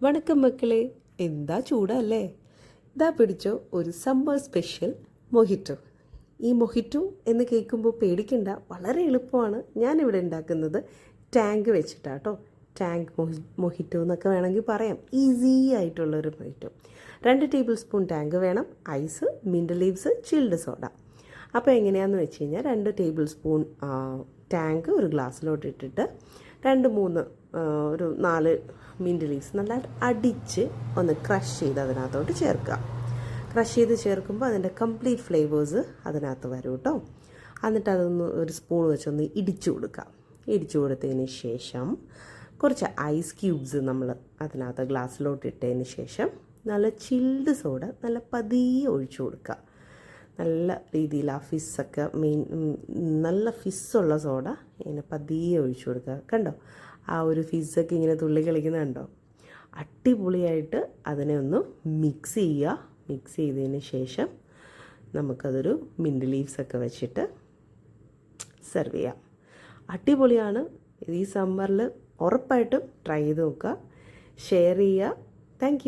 വണക്കം മക്കളെ, എന്താ ചൂടല്ലേ? ഇതാ പിടിച്ചോ ഒരു സമ്മർ സ്പെഷ്യൽ മൊഹിറ്റോ. ഈ മൊഹിറ്റോ എന്ന് കേൾക്കുമ്പോൾ പേടിക്കണ്ട, വളരെ എളുപ്പമാണ്. ഞാനിവിടെ ഉണ്ടാക്കുന്നത് ടാങ്ക് വെച്ചിട്ടാട്ടോ. ടാങ്ക് മൊഹിറ്റോ എന്നൊക്കെ വേണമെങ്കിൽ പറയാം. ഈസി ആയിട്ടുള്ളൊരു മൊഹിറ്റോ. 2 ടേബിൾ സ്പൂൺ ടാങ്ക് വേണം, ice, mint leaves, chilled soda. അപ്പോൾ എങ്ങനെയാണെന്ന് വെച്ച് കഴിഞ്ഞാൽ 2 ടേബിൾ സ്പൂൺ ടാങ്ക് ഒരു ഗ്ലാസ്സിലോട്ട് ഇട്ടിട്ട് 2-3 ഒരു 4 മിൻറ്റ് ലീവ്സ് നല്ലതായിട്ട് അടിച്ച് ഒന്ന് ക്രഷ് ചെയ്ത് അതിനകത്തോട്ട് ചേർക്കുക. ക്രഷ് ചെയ്ത് ചേർക്കുമ്പോൾ അതിൻ്റെ കംപ്ലീറ്റ് ഫ്ലേവേഴ്സ് അതിനകത്ത് വരും കേട്ടോ. എന്നിട്ട് അതൊന്ന് ഒരു സ്പൂൺ വെച്ചൊന്ന് ഇടിച്ചു കൊടുക്കുക. ഇടിച്ചു കൊടുത്തതിന് ശേഷം കുറച്ച് ഐസ് ക്യൂബ്സ് നമ്മൾ അതിനകത്ത് ഗ്ലാസ്സിലോട്ട് ഇട്ടതിന് ശേഷം നല്ല ചിൽഡ് സോഡ നല്ല പതിയെ ഒഴിച്ചു കൊടുക്കുക. നല്ല രീതിയിൽ ആ ഫിസ്സൊക്കെ നല്ല ഫിസ്സുള്ള സോഡ ഇങ്ങനെ പതിയെ ഒഴിച്ചു കൊടുക്കുക. കണ്ടോ, ആ ഒരു ഫിസ്സൊക്കെ ഇങ്ങനെ തുള്ളി കളിക്കുന്നത് കണ്ടോ? അടിപൊളിയായിട്ട് അതിനെ ഒന്ന് മിക്സ് ചെയ്യുക. മിക്സ് ചെയ്തതിന് ശേഷം നമുക്കതൊരു മിൻറ്റ് ലീവ്സൊക്കെ വെച്ചിട്ട് സെർവ് ചെയ്യാം. അടിപൊളിയാണ്. ഈ സമ്മറിൽ ഉറപ്പായിട്ടും ട്രൈ ചെയ്ത് നോക്കുക. ഷെയർ ചെയ്യുക. Thank you.